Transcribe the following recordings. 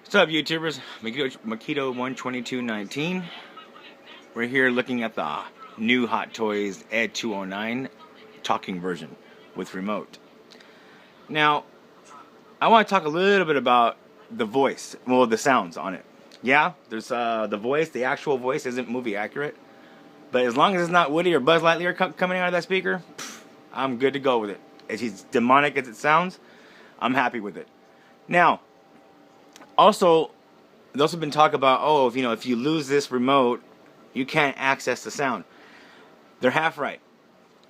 What's up, YouTubers? Makito12219. We're here looking at the new Hot Toys ed209 talking version with remote. Now, I want to talk a little bit about the voice, well, the sounds on it. Yeah, there's the voice, the actual voice isn't movie accurate, but as long as it's not Woody or Buzz Lightyear coming out of that speaker, I'm good to go with it. As demonic as it sounds, I'm happy with it. Now, also, there's also been talk about, if you lose this remote, you can't access the sound. They're half right.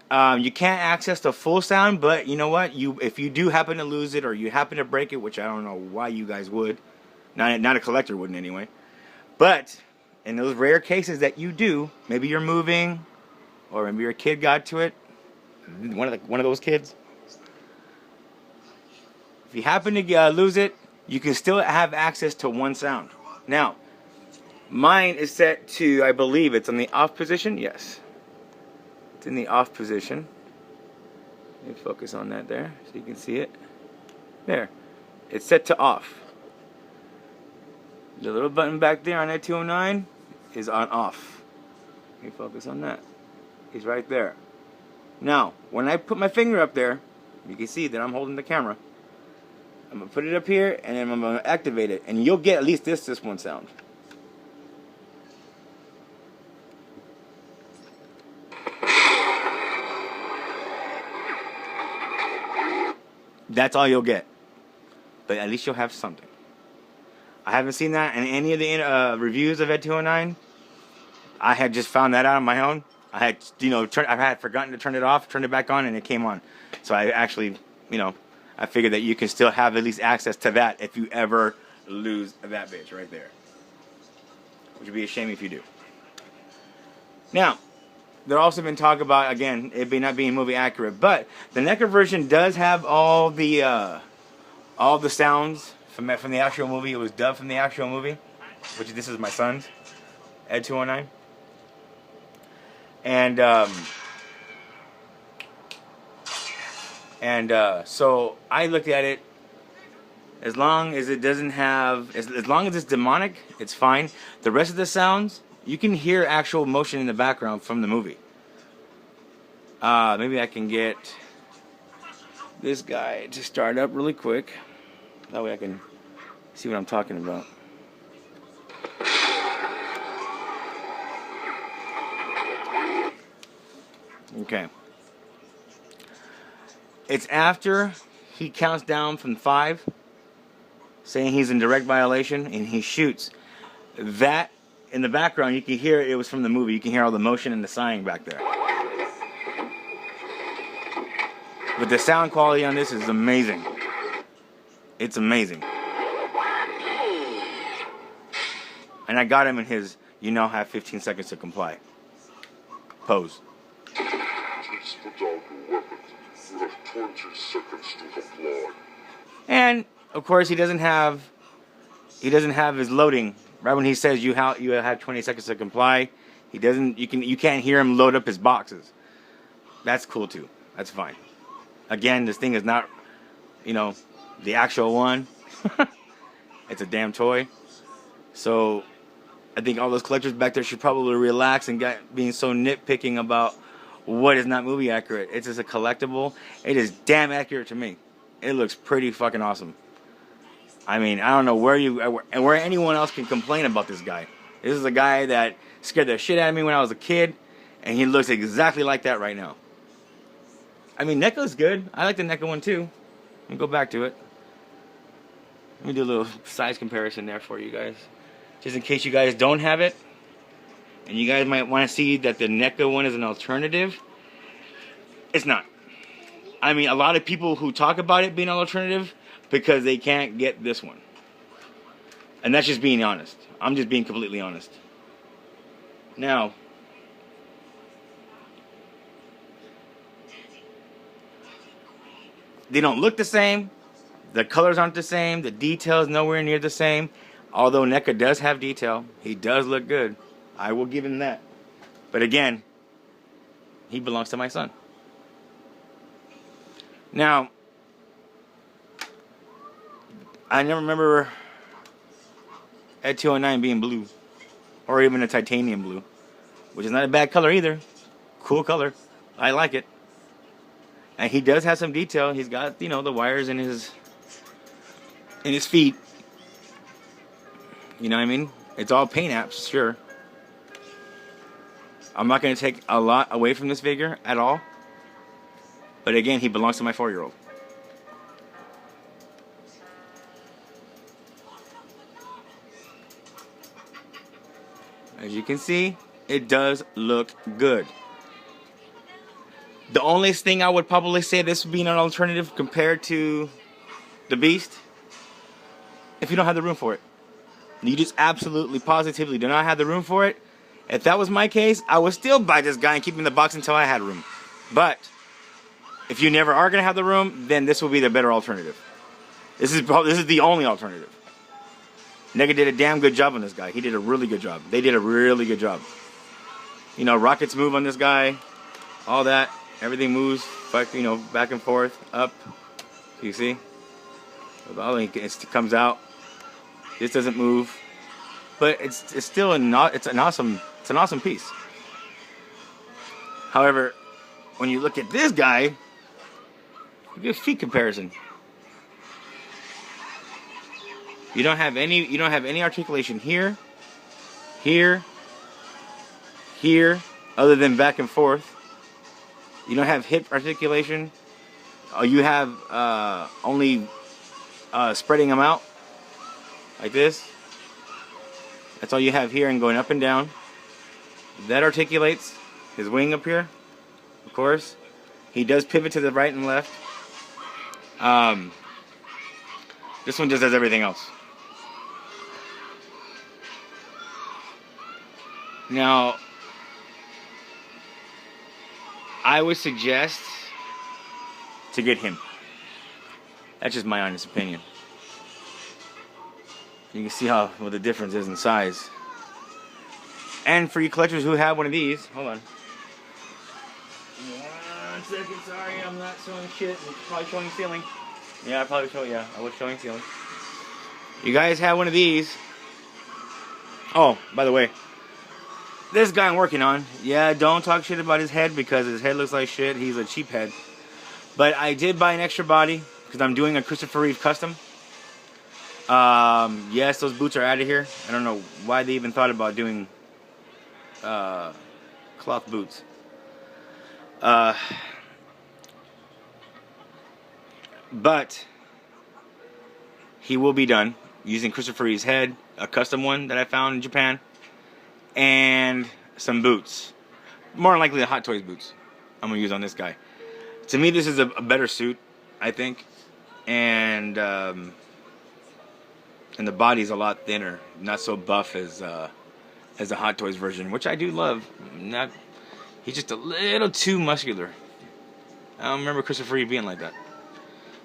You can't access the full sound, but you know what? If you do happen to lose it or you happen to break it, which I don't know why you guys would, not a collector wouldn't anyway. But in those rare cases that you do, maybe you're moving, or maybe your kid got to it, one of those kids. If you happen to lose it, you can still have access to one sound. Now, mine is set to, I believe it's on the off position. Yes, it's in the off position. Let me focus on that there so you can see it. There, it's set to off. The little button back there on ed209 is on off. Let me focus on that. It's right there. Now, when I put my finger up there, you can see that I'm holding the camera. I'm going to put it up here, and then I'm going to activate it. And you'll get at least this one sound. That's all you'll get. But at least you'll have something. I haven't seen that in any of the reviews of ed209. I had just found that out on my own. I had forgotten to turn it off, turned it back on, and it came on. So I actually, I figured that you can still have at least access to that if you ever lose that bitch right there. Which would be a shame if you do. Now, there also been talk about, again, it not being movie accurate, but the NECA version does have all the sounds from the actual movie. It was dubbed from the actual movie, which this is my son's, ed209. So I looked at it. As long as it doesn't have, as long as it's demonic, it's fine. The rest of the sounds, you can hear actual motion in the background from the movie. Maybe I can get this guy to start up really quick. That way I can see what I'm talking about. Okay. It's after he counts down from 5, saying he's in direct violation, and he shoots. That, in the background, you can hear it was from the movie. You can hear all the motion and the sighing back there. But the sound quality on this is amazing. It's amazing. And I got him in his, you now have 15 seconds to comply pose. Please put down your weapon. You have 20 seconds to comply. And of course, he doesn't have his loading. Right when he says you have 20 seconds to comply, he doesn't. You can't hear him load up his boxes. That's cool too. That's fine. Again, this thing is not, the actual one. It's a damn toy. So I think all those collectors back there should probably relax and being so nitpicking about what is not movie accurate. It's just a collectible. It is damn accurate to me. It looks pretty fucking awesome. I mean, I don't know where anyone else can complain about this guy. This is a guy that scared the shit out of me when I was a kid, and he looks exactly like that right now. I mean, NECA's good. I like the NECA one too. Let me go back to it. Let me do a little size comparison there for you guys. Just in case you guys don't have it, and you guys might want to see that the NECA one is an alternative. It's not. I mean, a lot of people who talk about it being an alternative because they can't get this one. And that's just being honest. I'm just being completely honest. Now, they don't look the same. The colors aren't the same. The detail's nowhere near the same. Although NECA does have detail. He does look good. I will give him that. But again, he belongs to my son. Now, I never remember ed209 being blue, or even a titanium blue, which is not a bad color either. Cool color. I like it. And he does have some detail. He's got, you know, the wires in his feet. You know what I mean? It's all paint apps, sure. I'm not going to take a lot away from this figure at all. But again, he belongs to my 4-year-old. As you can see, it does look good. The only thing I would probably say this would be an alternative compared to the Beast, if you don't have the room for it. You just absolutely, positively do not have the room for it. If that was my case, I would still buy this guy and keep him in the box until I had room. But if you never are going to have the room, then this will be the better alternative. This is the only alternative. Nega did a damn good job on this guy. He did a really good job. They did a really good job. You know, rockets move on this guy. All that. Everything moves, you know, back and forth, up. You see? It comes out. This doesn't move. But it's still an awesome piece. However, when you look at this guy, look at feet comparison. You don't have any articulation here, other than back and forth. You don't have hip articulation. You have only spreading them out like this. That's all you have here, and going up and down. That articulates his wing up here, of course. He does pivot to the right and left. This one just does everything else. Now, I would suggest to get him. That's just my honest opinion. You can see what the difference is in size. And for you collectors who have one of these, hold on. 1 second, sorry, I'm not showing shit. I'm probably showing ceiling. Yeah, I was showing ceiling. You guys have one of these. Oh, by the way, this guy I'm working on, yeah, don't talk shit about his head because his head looks like shit. He's a cheap head. But I did buy an extra body because I'm doing a Christopher Reeve custom. Yes, those boots are out of here. I don't know why they even thought about doing cloth boots. But he will be done using Christopher Reeve's head, a custom one that I found in Japan, and some boots. More than likely the Hot Toys boots I'm going to use on this guy. To me, this is a better suit, I think. And the body's a lot thinner, not so buff as the Hot Toys version, which I do love. He's just a little too muscular. I don't remember Christopher Reeve being like that.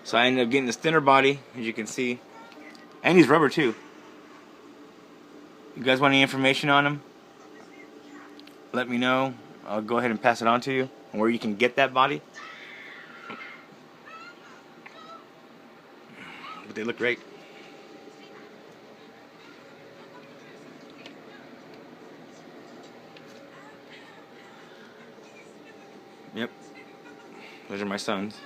So I ended up getting this thinner body, as you can see. And he's rubber too. You guys want any information on him? Let me know. I'll go ahead and pass it on to you, and where you can get that body. But they look great. Yep. Those are my sons.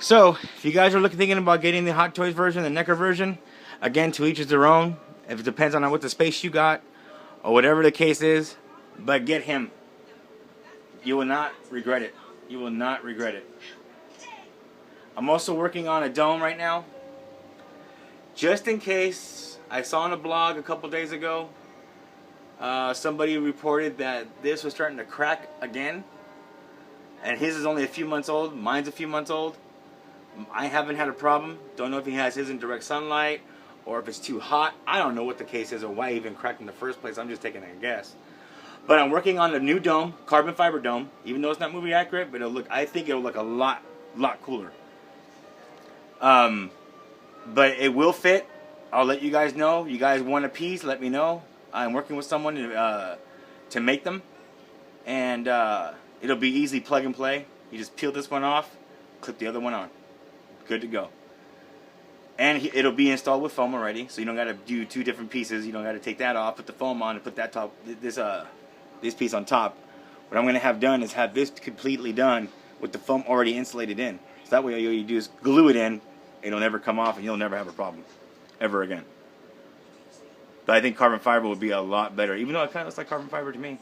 So, if you guys are thinking about getting the Hot Toys version, the NECA version, again, to each is their own. If it depends on what the space you got, or whatever the case is, but get him. You will not regret it. You will not regret it. I'm also working on a dome right now. Just in case, I saw on a blog a couple days ago, somebody reported that this was starting to crack again. And his is only a few months old. Mine's a few months old. I haven't had a problem. Don't know if he has his in direct sunlight or if it's too hot. I don't know what the case is or why he even cracked in the first place. I'm just taking a guess. But I'm working on a new dome, carbon fiber dome. Even though it's not movie accurate, but I think it'll look a lot cooler. But it will fit. I'll let you guys know. You guys want a piece, let me know. I'm working with someone to make them. And it'll be easy plug and play. You just peel this one off, clip the other one on. Good to go. And it'll be installed with foam already, so you don't got to do two different pieces. You don't got to take that off, put the foam on, and put that this piece on top. What I'm gonna have done is have this completely done with the foam already insulated in. So that way all you do is glue it in. It'll never come off, and you'll never have a problem ever again. But I think carbon fiber would be a lot better, even though it kind of looks like carbon fiber to me.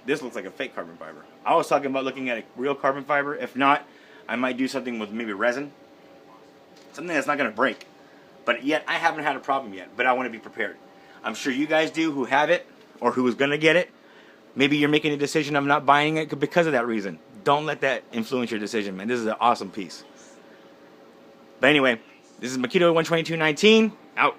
This looks like a fake carbon fiber. I was talking about looking at a real carbon fiber. If not, I might do something with maybe resin. Something that's not going to break. But yet, I haven't had a problem yet. But I want to be prepared. I'm sure you guys do who have it or who is going to get it. Maybe you're making a decision of not buying it because of that reason. Don't let that influence your decision, man. This is an awesome piece. But anyway, this is Makito 12219 out.